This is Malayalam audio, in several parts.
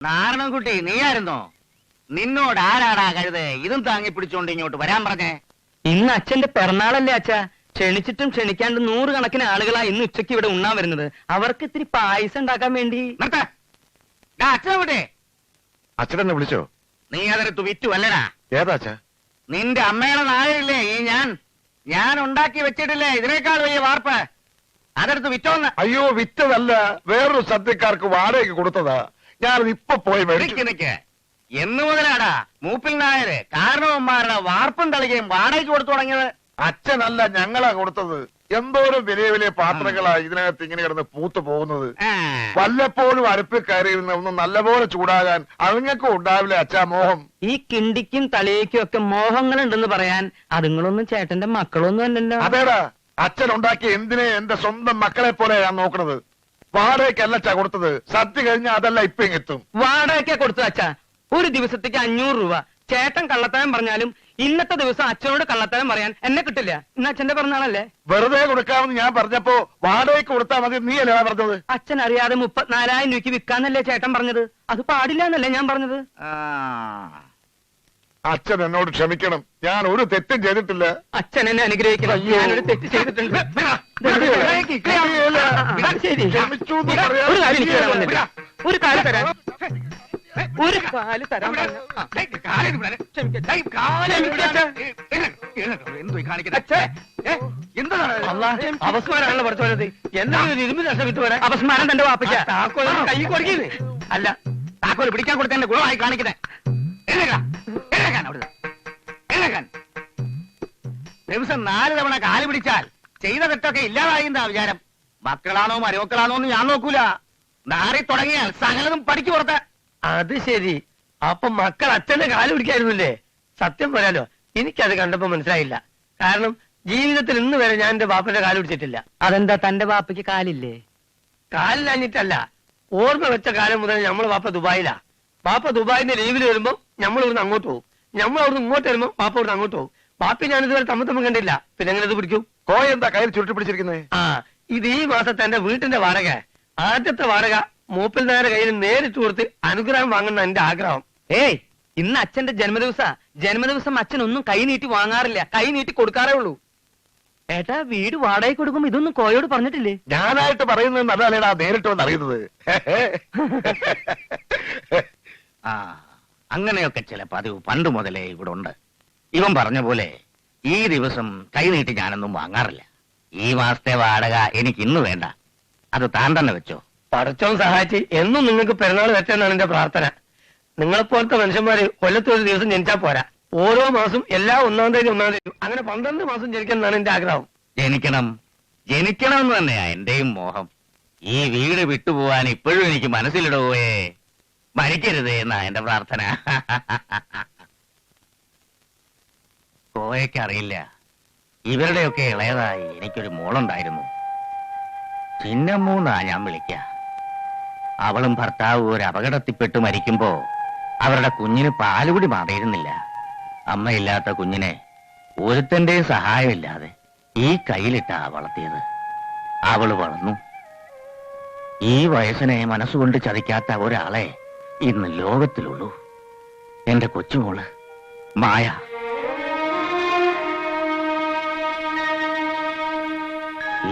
നാരായണൻകുട്ടി നീയായിരുന്നോ? നിന്നോട് ആരാടാ കഴുത് ഇതും താങ്ങി പിടിച്ചോണ്ട് ഇങ്ങോട്ട് വരാൻ പറഞ്ഞേ? ഇന്ന് അച്ഛന്റെ പിറന്നാളല്ലേ അച്ഛാ? ക്ഷണിച്ചിട്ടും ക്ഷണിക്കാണ്ട് 100 കണക്കിന് ആളുകളാ ഇന്ന് ഉച്ചയ്ക്ക് ഇവിടെ ഉണ്ണാൻ വരുന്നത്. അവർക്ക് ഇത്തിരി പായസം ഉണ്ടാക്കാൻ വേണ്ടി. അച്ഛനെ അച്ഛനെന്നെ വിളിച്ചോ? നീ അതെടുത്ത് വിറ്റു അല്ലടാ? ഏതാ അച്ഛാ? നിന്റെ അമ്മയുടെ നായല്ലേ ഈ ഞാൻ ഉണ്ടാക്കി വെച്ചിട്ടില്ലേ ഇതിനേക്കാൾ വലിയ വാർപ്പ്? അതെടുത്ത് വിറ്റോന്ന്. അയ്യോ, വിറ്റതല്ല, വേറൊരു സദ്യക്കാർക്ക് വാടകയ്ക്ക് കൊടുത്തതാ. ഞാനത് ഇപ്പൊ പോയി നിക്ക്. എന്ന് മുതലാടാ മൂപ്പിൽ നായര് കാരണവന്മാരുടെ വാർപ്പും തളികയും വാടകയ്ക്ക് കൊടുത്തു തുടങ്ങിയത്? അച്ഛനല്ല, ഞങ്ങളാ കൊടുത്തത്. എന്തോരം വലിയ വലിയ പാത്രങ്ങളാ ഇതിനകത്ത് ഇങ്ങനെ കിടന്ന് പൂത്തു പോകുന്നത്. വല്ലപ്പോഴും അടുപ്പിൽ കയറിയിരുന്ന ഒന്ന് നല്ലപോലെ ചൂടാകാൻ അതുങ്ങൾക്കും ഉണ്ടാവില്ല അച്ഛാ മോഹം. ഈ കിണ്ടിക്കും തളിയയ്ക്കും ഒക്കെ മോഹങ്ങളുണ്ടെന്ന് പറയാൻ അതുങ്ങളൊന്നും ചേട്ടന്റെ മക്കളൊന്നും അല്ലല്ലോ. അതേടാ, അച്ഛൻ ഉണ്ടാക്കി എന്തിനെ എന്റെ സ്വന്തം മക്കളെ പോലെ ഞാൻ നോക്കണത്. വാടകയ്ക്കല്ല അച്ഛാ കൊടുത്തത്. സദ്യ കഴിഞ്ഞാൽ അതല്ല ഇപ്പൊ എത്തും. വാടകയ്ക്കാ കൊടുത്തു അച്ഛാ. ഒരു ദിവസത്തേക്ക് 500 രൂപ. ചേട്ടൻ കള്ളത്തരം പറഞ്ഞാലും ഇന്നത്തെ ദിവസം അച്ഛനോട് കള്ളത്തരം പറയാൻ എന്നെ കിട്ടില്ല. ഇന്ന് അച്ഛന്റെ പിറന്നാളല്ലേ? വെറുതെ കൊടുക്കാമെന്ന് ഞാൻ പറഞ്ഞപ്പോ വാടകയ്ക്ക് കൊടുത്താൽ മതി നീ അല്ലേ പറഞ്ഞത്? അച്ഛൻ അറിയാതെ 34,000 രൂപയ്ക്ക് വിൽക്കാന്നല്ലേ ചേട്ടൻ പറഞ്ഞത്? അത് പാടില്ല എന്നല്ലേ ഞാൻ പറഞ്ഞത്? അച്ഛൻ എന്നോട് ക്ഷമിക്കണം, ഞാൻ ഒരു തെറ്റും ചെയ്തിട്ടില്ല. അച്ഛൻ എന്നെ അനുഗ്രഹിക്കണം. ഞാനൊരു തെറ്റ് ചെയ്തിട്ടുണ്ട്. ശരി, ഒരു കാര്യം എനിക്ക് തരാൻ വന്നില്ല. ഒരു കാല് തരാൻ അപസ്മാരാണല്ലോ പഠിച്ചോലത്. എന്തെങ്കിലും ഇരുമ്പ് നഷ്ടം വിട്ടു വരാൻ അപസ്മാരം തന്റെ വാപ്പിച്ച കൈ കൊടുക്കുന്നത് അല്ല. താക്കോല് പിടിക്കാൻ കൊടുത്തതിന്റെ ഗുണമായി കാണിക്കണേ. ദിവസം 4 തവണ കാല് പിടിച്ചാൽ ചെയ്ത തെറ്റൊക്കെ ഇല്ലാതായിന്നാ വിചാരം. മക്കളാണോ മരുമക്കളാണോ എന്ന് ഞാൻ നോക്കൂല. നാറി തുടങ്ങിയാൽ സകലതും പഠിച്ചു കൊടുത്ത. അത് ശരി. അപ്പൊ മക്കൾ അച്ഛന്റെ കാല് പിടിക്കായിരുന്നില്ലേ? സത്യം പറയാലോ, എനിക്കത് കണ്ടപ്പോ മനസ്സിലായില്ല. കാരണം ജീവിതത്തിൽ ഇന്ന് വരെ ഞാൻ എന്റെ ബാപ്പന്റെ കാല് പിടിച്ചിട്ടില്ല. അതെന്താ, തന്റെ ബാപ്പയ്ക്ക് കാലില്ലേ? കാലിലഞ്ഞിട്ടല്ല, ഓർമ്മ വെച്ച കാലം മുതൽ നമ്മൾ ബാപ്പ ദുബായിലാ. ബാപ്പ ദുബായിന്റെ ലീവിൽ വരുമ്പോ നമ്മൾ ഇവിടുന്ന് അങ്ങോട്ട് പോകും. നമ്മൾ അവിടുന്ന് ഇങ്ങോട്ട് വരുമ്പോ ബാപ്പ ഇവിടുന്ന് അങ്ങോട്ട് പോകും. ബാപ്പി ഞാനിതുവരെ തമ്മ കണ്ടില്ല. പിന്നെ എങ്ങനെ ഇത് പിടിക്കും? കോയ എന്താ കയ്യിൽ ചുരുട്ടി പിടിച്ചിരിക്കുന്നത്? ഇത് ഈ മാസത്തെ എന്റെ വീട്ടിന്റെ വാടക. ആദ്യത്തെ വാടക മൂപ്പിൽ നേരെ കയ്യിൽ നേരിട്ട് കൊടുത്ത് അനുഗ്രഹം വാങ്ങുന്ന എന്റെ ആഗ്രഹം. ഏയ്, ഇന്ന് അച്ഛന്റെ ജന്മദിവസം അച്ഛൻ ഒന്നും കൈ നീട്ടി വാങ്ങാറില്ല, കൈ നീട്ടി കൊടുക്കാറേ ഉള്ളൂ. ഏട്ടാ, വീട് വാടക കൊടുക്കുമ്പോ ഇതൊന്നും കോയോട് പറഞ്ഞിട്ടില്ലേ? ഞാനായിട്ട് പറയുന്നത് നല്ലതല്ലേടാ, നേരിട്ട് വന്ന് അറിയുന്നത്. അങ്ങനെയൊക്കെ ചില പതിവ് പണ്ട് മുതലേ ഇവിടെ ഉണ്ട്. ഇവൻ പറഞ്ഞ പോലെ ഈ ദിവസം കൈ നീട്ടി ഞാനൊന്നും വാങ്ങാറില്ല. ഈ മാസത്തെ വാടക എനിക്ക് ഇന്ന് വേണ്ട, അത് താൻ തന്നെ വെച്ചോ. പടച്ചോൻ സഹായിച്ച് എന്നും നിങ്ങൾക്ക് പെരുന്നാൾ വെച്ചെന്നാണ് എന്റെ പ്രാർത്ഥന. നിങ്ങളെപ്പോലത്തെ മനുഷ്യന്മാര് കൊല്ലത്തൊരു ദിവസം ജനിച്ചാൽ പോരാ. ഓരോ മാസം എല്ലാ 1-ാം തീയതി അങ്ങനെ 12 മാസം ജനിക്കണം എന്റെ ആഗ്രഹം. ജനിക്കണം എന്ന് തന്നെയാ എന്റെയും മോഹം. ഈ വീട് വിട്ടുപോവാൻ ഇപ്പോഴും എനിക്ക് മനസ്സിലിടവേ. മരിക്കരുത് എന്നാ എന്റെ പ്രാർത്ഥന. കോയക്കറിയില്ല, ഇവരുടെയൊക്കെ ഇളയതായി എനിക്കൊരു മോളുണ്ടായിരുന്നു. ചിന്നമ്മൂന്നാ ഞാൻ വിളിക്ക. അവളും ഭർത്താവും ഒരു അപകടത്തിൽപ്പെട്ട് മരിക്കുമ്പോ അവരുടെ കുഞ്ഞിന് പാലുകൂടി മാറിയിരുന്നില്ല. അമ്മയില്ലാത്ത കുഞ്ഞിനെ ഒരുത്തന്റെയും സഹായമില്ലാതെ ഈ കയ്യിലിട്ടാ വളർത്തിയത്. അവള് വളർന്നു. ഈ വയസ്സിനെ മനസ്സുകൊണ്ട് ചതിക്കാത്ത ഒരാളെ ഇന്ന് ലോകത്തിലുള്ളൂ. എന്റെ കൊച്ചുമോള് മായ.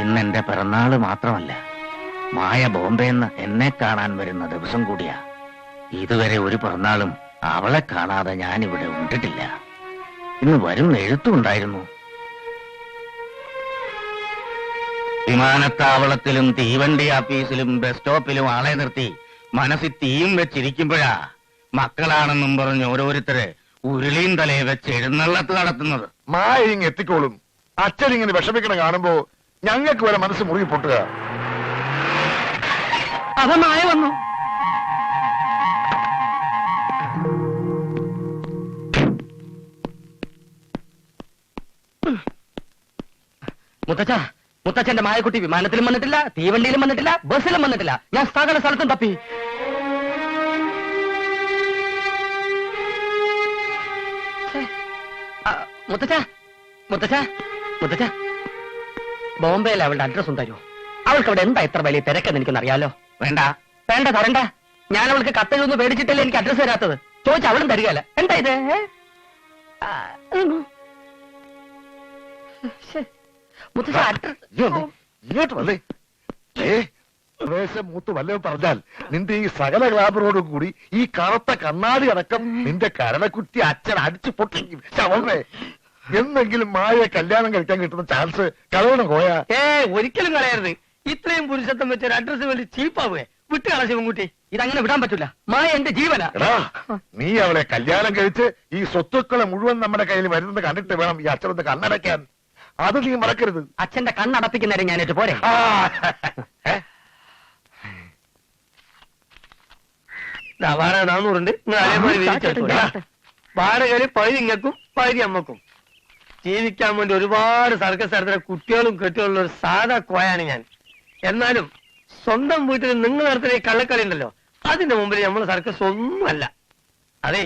ഇന്നെന്റെ പിറന്നാള് മാത്രമല്ല, മായ ബോംബെന്ന് എന്നെ കാണാൻ വരുന്ന ദിവസം കൂടിയാ. ഇതുവരെ ഒരു പിറന്നാളും അവളെ കാണാതെ ഞാനിവിടെ ഉണ്ടിട്ടില്ല. ഇന്ന് വരും എഴുത്തുണ്ടായിരുന്നു. വിമാനത്താവളത്തിലും തീവണ്ടി ആഫീസിലും ബസ് സ്റ്റോപ്പിലും ആളെ നിർത്തി മനസ്സിൽ തീയും വെച്ചിരിക്കുമ്പോഴാ മക്കളാണെന്നും പറഞ്ഞ് ഓരോരുത്തര് ഉരുളിയും തലയെ വെച്ച് എഴുന്നള്ളത്ത് നടത്തുന്നത്. മായ ഇങ്ങ് എത്തിക്കോളും. അച്ഛൻ ഇങ്ങനെ വിഷമിക്കണ കാണുമ്പോ ഞങ്ങൾക്ക് വരെ മനസ്സ് മുറുകി പൊട്ടുക. അതാ മായ വന്നു. മുത്തച്ഛന്റെ മായക്കുട്ടി വിമാനത്തിലും വന്നിട്ടില്ല, തീവണ്ടിയിലും വന്നിട്ടില്ല, ബസ്സിലും വന്നിട്ടില്ല. ഞാൻ സകല സ്ഥലത്തും തപ്പി. മുത്തച്ഛ ബോംബെയിൽ അവളുടെ അഡ്രസ് തരൂ. അവൾക്ക് അവിടെ എന്താ ഇത്ര വലിയ തിരക്കെന്ന് എനിക്കൊന്നറിയാലോ. വേണ്ട വേണ്ട തരണ്ട. ഞാൻ അവൾക്ക് കത്തെഴുതുന്നു പേടിച്ചിട്ടല്ലേ എനിക്ക് അഡ്രസ് തരാത്തത്. ചോദിച്ച അവളും തരികയല്ല. എന്താ ഇത്? മുത്തച്ഛ അഡ്രസ് ഇങ്ങോട്ട് വന്നേ. മൂത്ത് വല്ലതും പറഞ്ഞാൽ നിന്റെ ഈ സകല ഗ്ലാമറോടും കൂടി ഈ കറുത്ത കണ്ണാടി അടക്കം നിന്റെ കരണക്കുറ്റി അച്ഛൻ അടിച്ചു പൊട്ടിക്കും. ശവമേ, എന്നെങ്കിലും മായയെ കല്യാണം കഴിക്കാൻ കിട്ടുന്ന ചാൻസ് കളയണം കോയ. ഒരിക്കലും കളയരുത്. ഇത്രയും പുരുഷത്വം വെച്ച ഒരു അഡ്രസ് വേണ്ടി ചീപ്പാവേ. വിട്ടുകള ശിവൻകുട്ടി, ഇതങ്ങനെ വിടാൻ പറ്റില്ല. മായ എന്റെ ജീവനാ. എടാ, നീ അവളെ കല്യാണം കഴിച്ച് ഈ സ്വത്തുക്കളെ മുഴുവൻ നമ്മുടെ കയ്യിൽ വരുന്നത് കണ്ടിട്ട് വേണം ഈ അച്ഛനൊന്ന് കണ്ണടയ്ക്കാൻ. അത് നീ മറക്കരുത്. അച്ഛന്റെ കണ്ണടപ്പിക്കുന്നേരം ഞാനേറ്റ് പോരെ. വാടക 400 നിങ്ങൾ അതേപോലെ വാടകയില് പകുതി ഇങ്ങക്കും പകുതി അമ്മക്കും. ജീവിക്കാൻ വേണ്ടി ഒരുപാട് സർക്കസ് നടത്തുന്ന കുട്ടികളും കെട്ടികളുള്ള ഒരു സാധാ കോയാണ് ഞാൻ. എന്നാലും സ്വന്തം വീട്ടിൽ നിങ്ങൾ നടത്തുന്ന ഈ കള്ളക്കളി ഉണ്ടല്ലോ, അതിന്റെ മുമ്പിൽ നമ്മൾ സർക്കസ് ഒന്നുമല്ല. അതെ,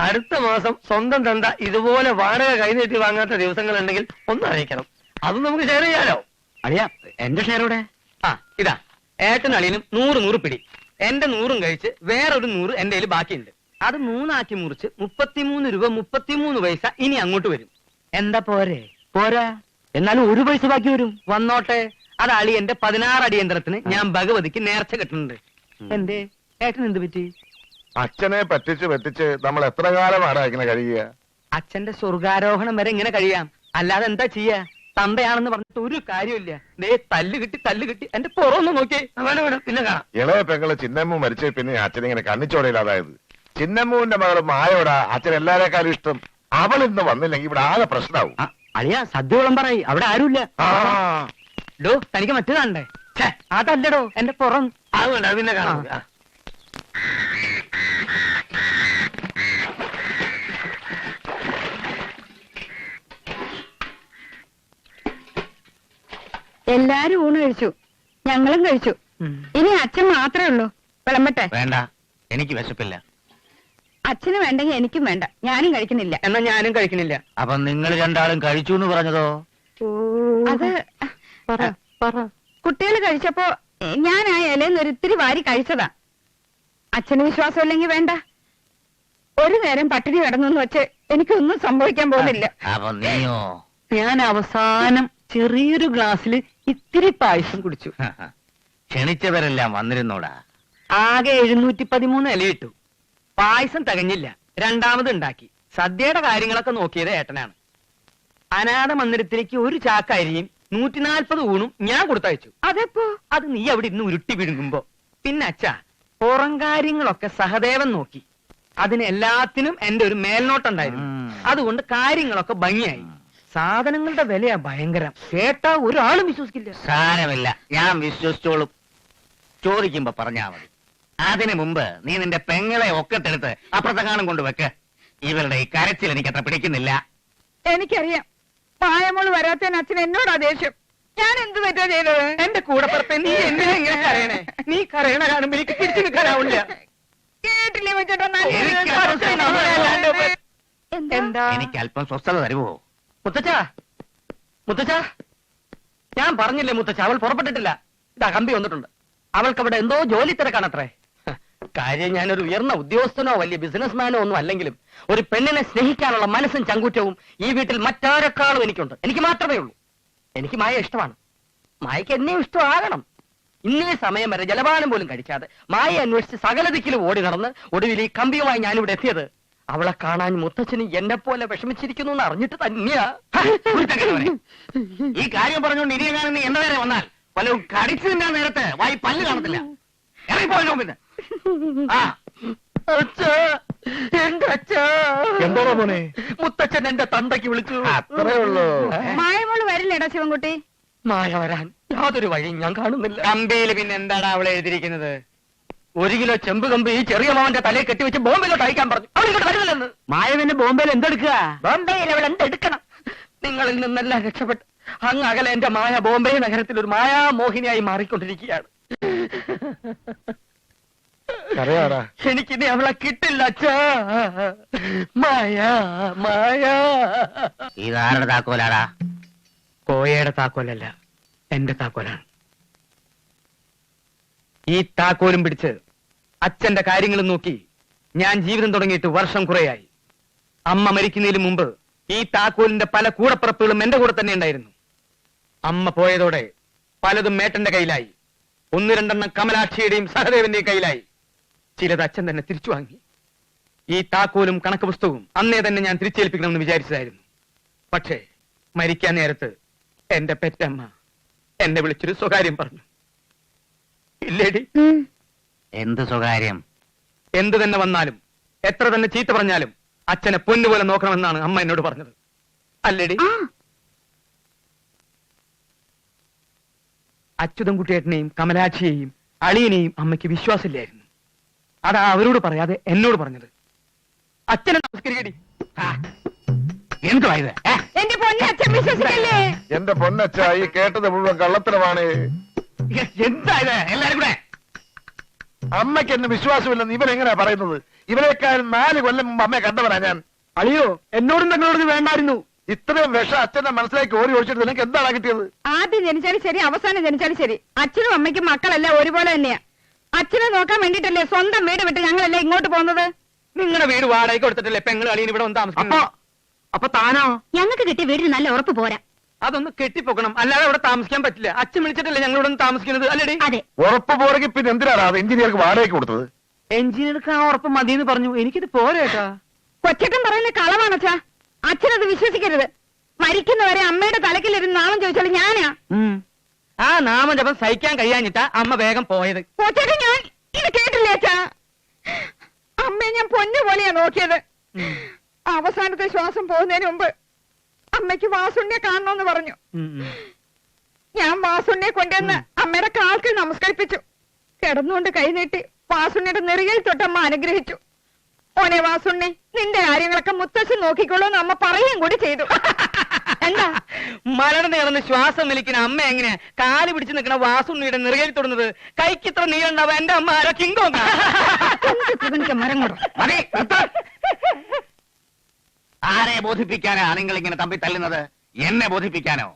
അടുത്ത മാസം സ്വന്തം തന്ത ഇതുപോലെ വാടക കൈനീട്ടി വാങ്ങാത്ത ദിവസങ്ങളുണ്ടെങ്കിൽ ഒന്ന് അറിയിക്കണം. അത് നമുക്ക് ഷെയർ ചെയ്യാലോ. അളിയാ, എന്റെ ഷെയർ ഇവിടെ. ഇതാ ഏട്ടൻ അളിയനും 100 പിടി. എന്റെ 100 കഴിച്ച് വേറൊരു 100 എന്റെ കയ്യിൽ ബാക്കിയുണ്ട്. അത് 3 ആക്കി മുറിച്ച് 33 രൂപ 33 പൈസ ഇനി അങ്ങോട്ട് വരും. എന്താ പോരെ? പോരാ, എന്നാലും 1 പൈസ ബാക്കി വരും. വന്നോട്ടെ. അത് അളിയന്റെ 16 അടിയന്തരത്തിന് ഞാൻ ഭഗവതിക്ക് നേർച്ച കെട്ടുന്നുണ്ട്. എന്തേ ഏട്ടൻ എന്ത് പറ്റി? അച്ഛനെ പറ്റിച്ച് നമ്മൾ എത്ര കാലമാണ് ഇങ്ങനെ കഴിയുക? അച്ഛന്റെ സ്വർഗാരോഹണം വരെ ഇങ്ങനെ കഴിയാം. അല്ലാതെ എന്താ ചെയ്യാ? തന്തയാണെന്ന് പറഞ്ഞിട്ട് ഒരു കാര്യമില്ല. ദേ തല്ല് കിട്ടി എന്റെ പുറമൊന്ന് നോക്കിയേ. വേണം പിന്നെ കാണാം. ഇളയ പെങ്ങള് ചിന്നമ്മു മരിച്ച പിന്നെ അച്ഛൻ ഇങ്ങനെ കണ്ണിച്ചോടയില്ലാതായത്. ചിന്നമ്മുവിന്റെ മകള് മായോടാ അച്ഛൻ എല്ലാരേക്കാളും ഇഷ്ടം. അവൾ ഇന്ന് വന്നില്ലെങ്കിൽ ഇവിടെ ആകെ പ്രശ്നമാവും. അളിയാ, സദ്യ വിളമ്പറായി. അവിടെ ആരുമില്ല. ഡോ, തനിക്ക് മറ്റേതാണ്ടേ? അതല്ലടോ എന്റെ പുറം. അത് പിന്നെ കാണാം. എല്ലാരും ഊണ് കഴിച്ചു, ഞങ്ങളും കഴിച്ചു. ഇനി അച്ഛൻ മാത്രമേ ഉള്ളൂ. വിളമ്പട്ടെ? വേണ്ട, എനിക്ക് വിശപ്പില്ല. അച്ഛന് വേണ്ടെങ്കിൽ എനിക്കും വേണ്ട. ഞാനും കഴിക്കുന്നില്ല. എന്നാ ഞാനും കഴിക്കുന്നില്ല. അപ്പൊ നിങ്ങൾ രണ്ടാളും കഴിച്ചു എന്ന് പറഞ്ഞതോ? അത് കുട്ടികൾ കഴിച്ചപ്പോ ഞാൻ ആ ഇലയിൽ ഒരിത്തിരി വാരി കഴിച്ചതാ. അച്ഛന് വിശ്വാസമില്ലെങ്കിൽ വേണ്ട. ഒരു നേരം പട്ടിണി കിടന്നെന്ന് വെച്ച് എനിക്കൊന്നും സംഭവിക്കാൻ പോകുന്നില്ല. അപ്പൊ നീയോ? ഞാൻ അവസാനം ചെറിയൊരു ഗ്ലാസ്സിൽ ഇത്തിരി പായസം കുടിച്ചു. ക്ഷണിച്ചവരെല്ലാം വന്നിരുന്നോടാ. ആകെ 713 ഇലയിട്ടു. പായസം തികഞ്ഞില്ല. രണ്ടാമത് ഉണ്ടാക്കി. സദ്യയുടെ കാര്യങ്ങളൊക്കെ നോക്കിയത് ഏട്ടനാണ്. അനാഥ മന്ദിരത്തിലേക്ക് ഒരു ചാക്ക അരിയും 140 ഊണും ഞാൻ കൊടുത്തയച്ചു. അതെപ്പോ? അത് നീ അവിടെ ഇന്ന് ഉരുട്ടി വിഴുങ്ങുമ്പോ. പിന്നെ അച്ഛാ, പുറം കാര്യങ്ങളൊക്കെ സഹദേവൻ നോക്കി. അതിന് എല്ലാത്തിനും എന്റെ ഒരു മേൽനോട്ടുണ്ടായിരുന്നു. അതുകൊണ്ട് കാര്യങ്ങളൊക്കെ ഭംഗിയായി. സാധനങ്ങളുടെ വിലയാ ഭയങ്കരം. കേട്ടാ ഒരാളും വിശ്വസിക്കില്ല. സാരമില്ല, ഞാൻ വിശ്വസിച്ചോളും. ചോദിക്കുമ്പോ പറഞ്ഞാ മതി. അതിനു മുമ്പ് നീ നിന്റെ പെങ്ങളെ ഒക്കത്തെടുത്ത് അപ്പുറത്തെങ്ങാനും കൊണ്ടുവെക്ക്. ഇവരുടെ ഈ കരച്ചിൽ എനിക്ക് അത്ര പിടിക്കുന്നില്ല. എനിക്കറിയാം, പായമോള് വരാത്തതിന് അച്ഛൻ എന്നോടാ ദേഷ്യം. ഞാൻ എന്ത് തെറ്റാ ചെയ്തത്? എന്റെ കൂടെ പുറത്തെ നീ എന്തിനാ ഇങ്ങനെ കരയണേ? നീ കരയണ കാണുമ്പോ എനിക്ക് പിടിച്ചു നിൽക്കാനാവില്ല. കേട്ടില്ലേ വെച്ചോട്ടാ? എന്താ? എനിക്ക് അല്പം സ്വസ്ഥത തരുവോ? മുത്തച്ഛ, ഞാൻ പറഞ്ഞില്ലേ മുത്തച്ഛ, അവൾ പുറപ്പെട്ടിട്ടില്ല. ഇതാ കമ്പി വന്നിട്ടുണ്ട്. അവൾക്ക് അവിടെ എന്തോ ജോലി തിരക്കാണത്രേ. കാര്യം ഞാനൊരു ഉയർന്ന ഉദ്യോഗസ്ഥനോ വലിയ ബിസിനസ്മാനോ ഒന്നും അല്ലെങ്കിലും ഒരു പെണ്ണിനെ സ്നേഹിക്കാനുള്ള മനസ്സും ചങ്കൂറ്റവും ഈ വീട്ടിൽ മറ്റാരെക്കാളും എനിക്കുണ്ട്. എനിക്ക് മാത്രമേ ഉള്ളൂ. എനിക്ക് മായ ഇഷ്ടമാണ്. മായയ്ക്ക് എന്നെയും ഇഷ്ടമാകണം. ഇന്നേ സമയം വരെ ജലപാനം പോലും കഴിക്കാതെ മായ അന്വേഷിച്ച് സകല ദിക്കിലും ഓടി നടന്ന് ഒടുവിൽ ഈ കമ്പിയുമായി ഞാനിവിടെ എത്തിയത് അവളെ കാണാൻ മുത്തച്ഛന് എന്നെ പോലെ വിഷമിച്ചിരിക്കുന്നു എന്ന് അറിഞ്ഞിട്ട് തന്നെയാ. ഈ കാര്യം പറഞ്ഞുകൊണ്ട് ഇനിയെങ്ങാനും നീ എന്റെ നേരെ വന്നാൽ വല്ലതും കടിച്ചു തിന്നാ നേരത്തെ വായി പല്ല് കാണത്തില്ല. ഇറങ്ങിപ്പോയോ പിന്നെ? എന്താ മോനെ? മുത്തച്ഛൻ എന്റെ തന്തയ്ക്ക് വിളിച്ചു. അത്രേ ഉള്ളൂ. മായമോള് വരില്ലേടാ ശിവൻകുട്ടി? മായ വരാൻ യാതൊരു വഴിയും ഞാൻ കാണുന്നില്ല. കമ്പിയിൽ പിന്നെ എന്താടാ അവളെ എഴുതിയിരിക്കുന്നത്? 1 കിലോ ചെമ്പ് കമ്പി ഈ ചെറിയ മാവന്റെ തലയെ കെട്ടിവെച്ച് ബോംബെയിലോട്ട് അയക്കാൻ പറഞ്ഞു. അവളിങ്ങോട്ട് വരുന്നില്ലെന്ന്. മായവന്റെ ബോംബെയിൽ എന്തെടുക്കുക? ബോംബെയിൽ അവൾ എന്തെടുക്കണം? നിങ്ങളിൽ നിന്നെല്ലാം രക്ഷപ്പെട്ട് അങ്ങ് അകലെ എന്റെ മായ ബോംബെ നഗരത്തിൽ ഒരു മായാമോഹിനിയായി മാറിക്കൊണ്ടിരിക്കുകയാണ്. കരയാടാ. എനിക്കിനി അവളെ കിട്ടില്ല അച്ഛാ. മായ മായ. ഇതാരുടെ താക്കോലാടാ? കോയയുടെ താക്കോലല്ല, എന്റെ താക്കോലാണ്. ഈ താക്കോലും പിടിച്ച് അച്ഛന്റെ കാര്യങ്ങളും നോക്കി ഞാൻ ജീവിതം തുടങ്ങിയിട്ട് വർഷം കുറയായി. അമ്മ മരിക്കുന്നതിന് മുമ്പ് ഈ താക്കോലിന്റെ പല കൂടപ്പിറപ്പുകളും എന്റെ കൂടെ തന്നെ ഉണ്ടായിരുന്നു. അമ്മ പോയതോടെ പലതും മേട്ടന്റെ കയ്യിലായി. 1-2 കമലാക്ഷിയുടെയും സഹദേവന്റെയും കയ്യിലായി. ചിലത് അച്ഛൻ തന്നെ തിരിച്ചു വാങ്ങി. ഈ താക്കോലും കണക്ക് പുസ്തകവും അന്നേ തന്നെ ഞാൻ തിരിച്ചേൽപ്പിക്കണമെന്ന് വിചാരിച്ചതായിരുന്നു. പക്ഷേ മരിക്കാൻ നേരത്ത് എന്റെ പെറ്റമ്മ എന്നെ വിളിച്ചൊരു സ്വകാര്യം പറഞ്ഞു. ഇല്ലേടി? എന്ത് സ്വകാര്യം? എന്ത് തന്നെ വന്നാലും എത്ര തന്നെ ചീത്ത പറഞ്ഞാലും അച്ഛനെ പൊന്നുപോലെ നോക്കണമെന്നാണ് അമ്മ എന്നോട് പറഞ്ഞത്. അല്ലേടി? അച്യുതൻകുട്ടിയേട്ടനെയും കമലാക്ഷിയെയും അളിയനെയും അമ്മയ്ക്ക് വിശ്വാസമില്ലായിരുന്നു. അതാ അവരോട് പറയാതെ എന്നോട് പറഞ്ഞത്. അച്ഛനെ നമസ്കരിക്കടി. എന്തുവാ ഇത്? എന്റെ പൊന്നച്ഛൻ വിശ്വസിക്കല്ലേ? എന്റെ പൊന്നച്ച, ഈ കേട്ടത് മുഴുവൻ കള്ളത്തരമാണ്. എന്താ ഇത്? എല്ലാരും കൂടെ അമ്മയ്ക്ക് എന്നെ വിശ്വാസമില്ലെന്ന് ഇവരെങ്ങനെയാ പറയുന്നത്? ഇവരെക്കാളും 4 കൊല്ലം മുമ്പ് അമ്മയെ കണ്ടവനാ ഞാൻ. അളിയോ, എന്നോടും തങ്ങളോട് വേണ്ടായിരുന്നു. ഇത്രയും വിഷം അച്ഛന്റെ മനസ്സിലേക്ക് ഓടി ഒഴിച്ചിട്ട് നിനക്ക് എന്താണ് കിട്ടിയത്? ആദ്യം ജനിച്ചാലും ശരി, അവസാനം ജനിച്ചാലും ശരി, അച്ഛനും അമ്മയ്ക്കും മക്കളെല്ലാം ഒരുപോലെ തന്നെയാ. അച്ഛനെ നോക്കാൻ വേണ്ടിട്ടല്ലേ സ്വന്തം വീട് വിട്ട് ഞങ്ങളെല്ലാം ഇങ്ങോട്ട് പോകുന്നത്. നിങ്ങളുടെ വീട് വാടകയ്ക്ക് കൊടുത്തിട്ടല്ലേ പെങ്ങൾ അളിയൻ ഇവിടെ വന്ന് താമസിക്കുന്നത്? അപ്പൊ താനോ? ഞങ്ങൾക്ക് കിട്ടിയ വീടിന് നല്ല ഉറപ്പ് പോരാ. അതൊന്ന് കെട്ടിപ്പൊക്കണം, അല്ലാതെ അവിടെ താമസിക്കാൻ പറ്റില്ല. അച്ഛൻ വിളിച്ചിട്ടല്ലേ ഞങ്ങൾ ഇവിടെ താമസിക്കുന്നത്? അല്ലേടി? അതെ. ഉറപ്പ് പോരെങ്കിൽ പിന്നെ എന്തിനാണ് അത് എഞ്ചിനീയർക്ക് വാടകയ്ക്ക് കൊടുത്തത്? എഞ്ചിനീയർക്ക് ആ ഉറപ്പ് മതിയെന്ന് പറഞ്ഞു. എനിക്കിത് പോരേട്ടാ. കൊച്ചക്കൻ പറയുന്ന കളവാണച്ചാ. അച്ഛനത് വിശ്വസിക്കരുത്. മരിക്കുന്നവരെ അമ്മയുടെ തലക്കിലിരുന്ന് നാമം ചോദിച്ചാലും ഞാനാ. ആ നാമജപം സഹിക്കാൻ കഴിയാഞ്ഞിട്ടാ അമ്മ വേഗം പോയത്. കൊച്ചക്കൻ, ഞാൻ ഇത് കേട്ടില്ലേ അച്ഛാ? അമ്മയെ ഞാൻ പൊന്നു പോലെയാ നോക്കിയത്. അവസാനത്തെ ശ്വാസം പോകുന്നതിന് മുമ്പ് അമ്മയ്ക്ക് വാസുണ്ണിയെ കാണണമെന്ന് പറഞ്ഞു. ഞാൻ വാസുണ്ണിയെ കൊണ്ടുവന്ന് അമ്മയുടെ കാൽക്ക് നമസ്കരിപ്പിച്ചു. കിടന്നുകൊണ്ട് കൈനീട്ടി വാസുണ്ണിയുടെ നെറുകയിൽ തൊട്ടമ്മ അനുഗ്രഹിച്ചു. ഓനെ വാസുണ്ണി, നിന്റെ കാര്യങ്ങളൊക്കെ മുത്തശ്ശൻ നോക്കിക്കോളൂന്ന് അമ്മ പറയുകയും കൂടി ചെയ്തു. എന്താ മലർന്ന് കിടന്ന് ശ്വാസം വലിക്കുന്ന അമ്മ എങ്ങനെയാ കാല് പിടിച്ച് നിൽക്കണ വാസുണ്ണിയുടെ നെറുകയിൽ തൊടുന്നത്? കൈക്ക് ഇത്ര നീളുണ്ടാവും. എന്റെ അമ്മ ആരോ കിങ്കോങ്ങ. മരം കൊടു. മതി, നിർത്ത്. ആരെ ബോധിപ്പിക്കാനാ നിങ്ങൾ ഇങ്ങനെ തമ്മിൽ തല്ലുന്നത്? എന്നെ ബോധിപ്പിക്കാനോ?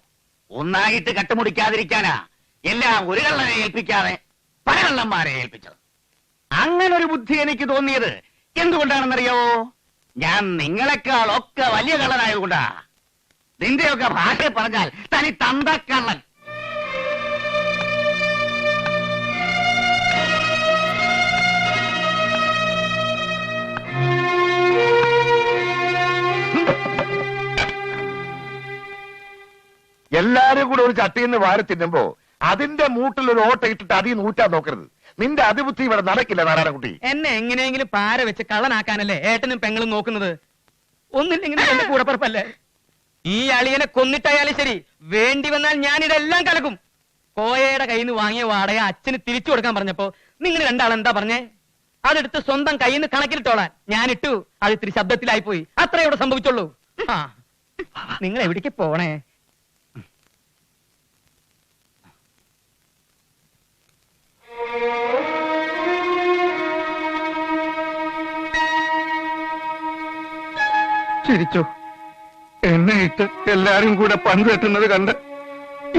ഒന്നായിട്ട് കട്ടുമുടിക്കാതിരിക്കാനാ എല്ലാം ഒരു കള്ളനെ ഏൽപ്പിക്കാതെ പല കള്ളന്മാരെ ഏൽപ്പിച്ചത്. അങ്ങനൊരു ബുദ്ധി എനിക്ക് തോന്നിയത് എന്തുകൊണ്ടാണെന്നറിയാവോ? ഞാൻ നിങ്ങളെക്കാളൊക്കെ വലിയ കള്ളനായതുകൊണ്ടാ. നിന്റെയൊക്കെ ഭാഷ പറഞ്ഞാൽ തനി തന്തക്കള്ളൻ. എല്ലാരും കൂടെ ഒരു ചട്ടിയിൽ നിന്ന് വാരി തിന്നുമ്പോ അതിന്റെ മൂട്ടിൽ ഒരു ഓട്ട ഇട്ടിട്ട് അതി നൂറ്റാൻ നോക്കരുത്. നിന്റെ അതിബുദ്ധി ഇവിടെ നടക്കില്ല നാരായണക്കുട്ടി. എന്നെ എങ്ങനെയെങ്കിലും പാര വെച്ച് കള്ളനാക്കാനല്ലേ ഏട്ടനും പെങ്ങളും നോക്കുന്നത്? ഒന്നില്ലെങ്കിൽ എന്റെ കൂടപ്പറപ്പല്ലേ? ഈ അളിയനെ കൊന്നിട്ടായാലും ശരി, വേണ്ടി വന്നാൽ ഞാൻ ഇതെല്ലാം കലക്കും. കോയയുടെ കയ്യിൽ നിന്ന് വാങ്ങിയ വാടക അച്ഛന് തിരിച്ചു കൊടുക്കാൻ പറഞ്ഞപ്പോ നിങ്ങൾ രണ്ടാളെന്താ പറഞ്ഞേ? അതെടുത്ത് സ്വന്തം കയ്യിൽ നിന്ന് കണക്കിലിട്ടോളാൻ ഞാനിട്ടു. അത് ഇത്തിരി ശബ്ദത്തിലായിപ്പോയി. അത്രേ ഇവിടെ സംഭവിച്ചുള്ളൂ. ആ, നിങ്ങൾ എവിടേക്ക് പോണേ? ചിരിച്ചോ? എന്നെ ഇട്ട് എല്ലാരും കൂടെ പന്ത് കെട്ടുന്നത് കണ്ട്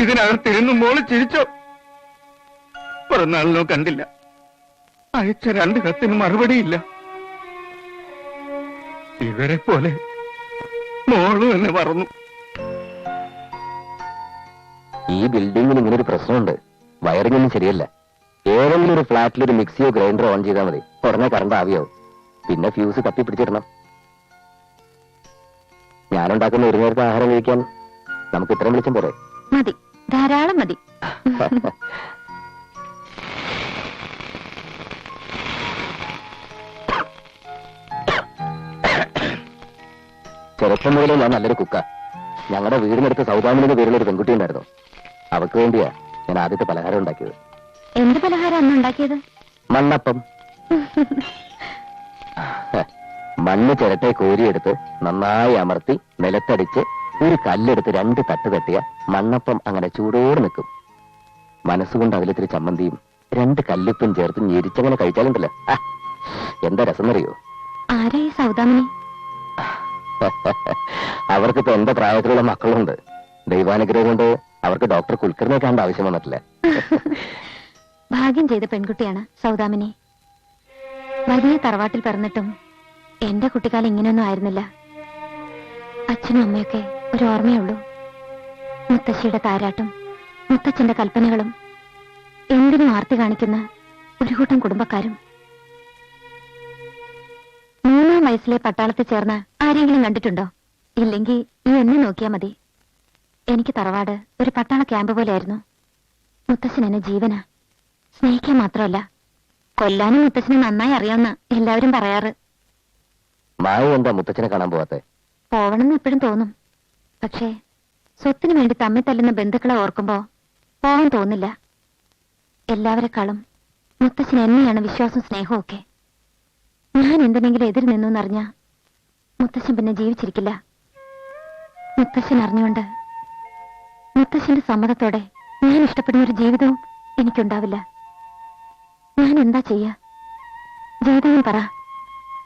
ഇതിനകത്തിരുന്നു മോള് ചിരിച്ചോ? പിറന്നാളിനോ കണ്ടില്ല. അയച്ച 2 കത്തിന് മറുപടിയില്ല. ഇവരെ പോലെ മോളും എന്നെ മറന്നു. ഈ ബിൽഡിങ്ങിന് ഇങ്ങനൊരു പ്രശ്നമുണ്ട്. വയറിംഗ് ഒന്നും ശരിയല്ല. ഏതെങ്കിലും ഒരു ഫ്ലാറ്റിൽ ഒരു മിക്സിയോ ഗ്രൈൻഡറോ ഓൺ ചെയ്താൽ മതി, ഉടനെ കറണ്ട് ആവിയാവും. പിന്നെ ഫ്യൂസ് തപ്പി പിടിച്ചിടണം. ഞാനുണ്ടാക്കുന്ന ഒരു നേരത്തെ ആഹാരം കഴിക്കാൻ നമുക്ക് ഇത്രയും വെളിച്ചം പോരെ? മതി, ധാരാളം മതി. ചെറുപ്പം മുതലേ ഞാൻ നല്ലൊരു കുക്ക. ഞങ്ങളുടെ വീടിനടുത്ത് സൗദാമിന്റെ പേരുള്ള ഒരു പെൺകുട്ടി ഉണ്ടായിരുന്നു. അവർക്ക് വേണ്ടിയാ ഞാൻ ആദ്യത്തെ പലഹാരം ഉണ്ടാക്കിയത്. എന്ത് പലഹാരം അന്ന് ഉണ്ടാക്കിയത്? മണ്ണപ്പം. മണ്ണ് ചിരട്ടെ കോരിയെടുത്ത് നന്നായി അമർത്തി നിലത്തടിച്ച് ഒരു കല്ലെടുത്ത് 2 തട്ട് തട്ടിയ മണ്ണപ്പം അങ്ങനെ ചൂടോടെ നിൽക്കും. മനസ്സുകൊണ്ട് അതിലിത്തിരി ചമ്മന്തിയും 2 കല്ലുപ്പും ചേർത്ത് ഞെരിച്ചങ്ങനെ കഴിച്ചാലുണ്ടല്ലോ, എന്താ രസം എന്നറിയോ? ആരാ ഈ സൗദാമിനി? അവർക്കിപ്പോ എന്റെ പ്രായത്തിലുള്ള മക്കളുണ്ട്. ദൈവാനുഗ്രഹം കൊണ്ട് അവർക്ക് ഡോക്ടർ കുൽക്കറിനെ കാണേണ്ട ആവശ്യം വന്നിട്ടില്ല. ഭാഗ്യം ചെയ്ത പെൺകുട്ടിയാണ് സൗദാമിനി. വലിയ തറവാട്ടിൽ പിറന്നിട്ടും എന്റെ കുട്ടിക്കാലം ഇങ്ങനെയൊന്നും ആയിരുന്നില്ല. അച്ഛനും അമ്മയൊക്കെ ഒരു ഓർമ്മയുള്ളൂ. മുത്തശ്ശിയുടെ താരാട്ടും മുത്തച്ഛന്റെ കൽപ്പനകളും എന്തിനും ആർത്തി കാണിക്കുന്ന ഒരു കൂട്ടം കുടുംബക്കാരും. 3-ാം വയസ്സിലെ പട്ടാളത്തിൽ ചേർന്ന ആരെങ്കിലും കണ്ടിട്ടുണ്ടോ? ഇല്ലെങ്കിൽ ഈ എന്നെ നോക്കിയാ മതി. എനിക്ക് തറവാട് ഒരു പട്ടാള ക്യാമ്പ് പോലെയായിരുന്നു. മുത്തച്ഛൻ എന്നെ ജീവനാ. സ്നേഹിക്കാൻ മാത്രമല്ല, കൊല്ലാനും മുത്തച്ഛനെ നന്നായി അറിയാമെന്ന് എല്ലാവരും പറയാറ്. മായ എന്താ മുത്തച്ഛനെ കാണാൻ പോവാത്തെ? പോവണമെന്ന് എപ്പോഴും തോന്നും. പക്ഷേ സ്വത്തിനു വേണ്ടി തമ്മിൽ തല്ലുന്ന ബന്ധുക്കളെ ഓർക്കുമ്പോ പോവാൻ തോന്നില്ല. എല്ലാവരെക്കാളും മുത്തച്ഛൻ എന്നെയാണ് വിശ്വാസം സ്നേഹവും ഒക്കെ. ഞാൻ എന്തിനെങ്കിലും എതിർ നിന്നു എന്നറിഞ്ഞ മുത്തച്ഛൻ പിന്നെ ജീവിച്ചിരിക്കില്ല. മുത്തച്ഛൻ അറിഞ്ഞുകൊണ്ട് മുത്തച്ഛന്റെ സമ്മതത്തോടെ ഞാൻ ഇഷ്ടപ്പെടുന്ന ഒരു ജീവിതവും എനിക്കുണ്ടാവില്ല. ഞാൻ എന്താ ചെയ്യാ? ജീവിതവും പറ.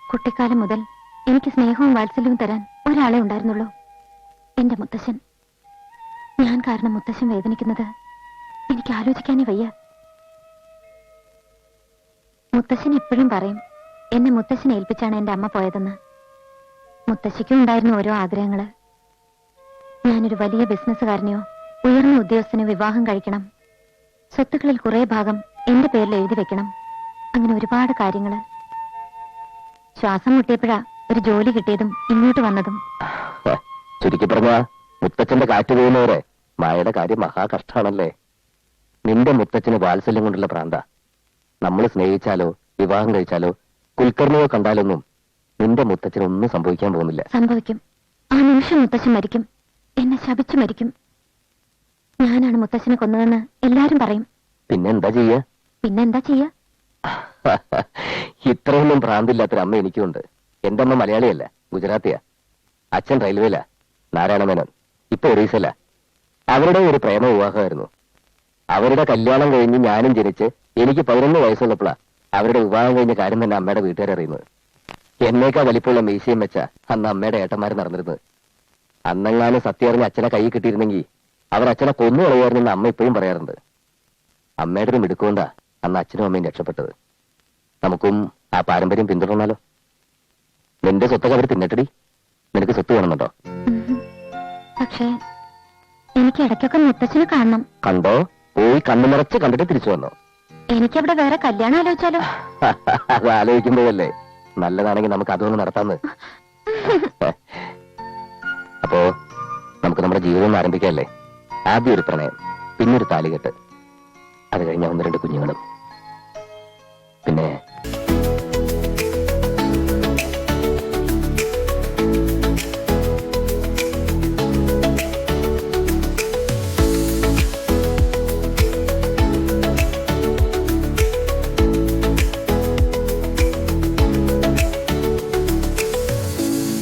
കുട്ടിക്കാലം മുതൽ എനിക്ക് സ്നേഹവും വാത്സല്യവും തരാൻ ഒരാളെ ഉണ്ടായിരുന്നുള്ളൂ, എന്റെ മുത്തശ്ശൻ. ഞാൻ കാരണം മുത്തശ്ശൻ വേദനിക്കുന്നത് എനിക്ക് ആലോചിക്കാനേ വയ്യ. മുത്തശ്ശൻ എപ്പോഴും പറയും എന്നെ മുത്തശ്ശനെ ഏൽപ്പിച്ചാണ് എന്റെ അമ്മ പോയതെന്ന്. മുത്തശ്ശിക്കും ഉണ്ടായിരുന്നു ഓരോ ആഗ്രഹങ്ങള്. ഞാനൊരു വലിയ ബിസിനസ്സുകാരനെയോ ഉയർന്ന ഉദ്യോഗസ്ഥനോ വിവാഹം കഴിക്കണം, സ്വത്തുക്കളിൽ കുറെ ഭാഗം എന്റെ പേരിൽ എഴുതി വെക്കണം, അങ്ങനെ ഒരുപാട് കാര്യങ്ങള്. ശ്വാസം മുട്ടിയപ്പോഴാ ഒരു ജോലി കിട്ടിയതും ഇങ്ങോട്ട് വന്നതും. ചുരുക്കി പറഞ്ഞ മുത്തച്ഛന്റെ കാറ്റ് പോകുന്നവരെ മായയുടെ കാര്യം മഹാകഷ്ടാണല്ലേ. നിന്റെ മുത്തച്ഛന് വാത്സല്യം കൊണ്ടുള്ള പ്രാന്ത. നമ്മൾ സ്നേഹിച്ചാലോ വിവാഹം കഴിച്ചാലോ കുൽക്കർണിയോ കണ്ടാലൊന്നും നിന്റെ മുത്തച്ഛന് ഒന്നും സംഭവിക്കാൻ പോകുന്നില്ല. സംഭവിക്കും. ആ നിമിഷം മുത്തച്ഛൻ മരിക്കും, എന്നെ ശപിച്ചു മരിക്കും. ഞാനാണ് മുത്തച്ഛനെ കൊന്നതെന്ന് എല്ലാരും പറയും. പിന്നെന്താ ചെയ്യാ? ഇത്രയൊന്നും ഭ്രാന്തില്ലാത്തൊരു അമ്മ എനിക്കുണ്ട്. എന്റെ അമ്മ മലയാളിയല്ല, ഗുജറാത്തിയാ. അച്ഛൻ റെയിൽവേലാ, നാരായണ മേനോൻ. ഇപ്പൊ ഒറീസല. അവരുടെ ഒരു പ്രേമ വിവാഹമായിരുന്നു. അവരുടെ കല്യാണം കഴിഞ്ഞ് ഞാനും ജനിച്ച് എനിക്ക് 11 വയസ്സുള്ളപ്പോഴാ അവരുടെ വിവാഹം കഴിഞ്ഞ കാര്യം തന്നെ അമ്മയുടെ വീട്ടുകാരറിയുന്നത്. എന്നേക്കാ വലിപ്പമുള്ള മീശയും വെച്ച അന്ന് അമ്മയുടെ ഏട്ടന്മാർ നടന്നിരുന്നത്. അന്നെങ്ങാനും സത്യം അറിഞ്ഞ് അച്ഛനെ കൈ കിട്ടിയിരുന്നെങ്കിൽ അവർ അച്ഛനെ കൊന്നു കളയായിരുന്നെന്ന് അമ്മ ഇപ്പോഴും പറയാറുണ്ട്. അമ്മയുടെ ഒരു മിടുക്കൊണ്ടാ അന്ന് അച്ഛനും അമ്മയും രക്ഷപ്പെട്ടത്. നമുക്കും ആ പാരമ്പര്യം പിന്തുടർന്നാലോ? നിന്റെ സ്വത്തൊക്കെ അവർ തിന്നട്ടടി. നിനക്ക് സ്വത്ത് വേണമെന്നുണ്ടോ? പക്ഷേ എനിക്ക് ഇടയ്ക്കൊക്കെ മുത്തച്ഛനെ കാണണം. കണ്ടോ? പോയി കണ്ണു നിറച്ച് കണ്ടിട്ട് തിരിച്ചു വന്നോ? എനിക്കവിടെ വേറെ കല്യാണം ആലോചിച്ചാലോ? അത് ആലോചിക്കുമ്പോഴല്ലേ നല്ലതാണെങ്കിൽ നമുക്ക് അതൊന്ന് നടത്താന്ന്. അപ്പോ നമുക്ക് നമ്മുടെ ജീവിതം ആരംഭിക്കാല്ലേ? ആദ്യം ഒരു പ്രണയം, പിന്നൊരു താലികെട്ട്, അത് കഴിഞ്ഞ 1-2 കുഞ്ഞുങ്ങളും, പിന്നെ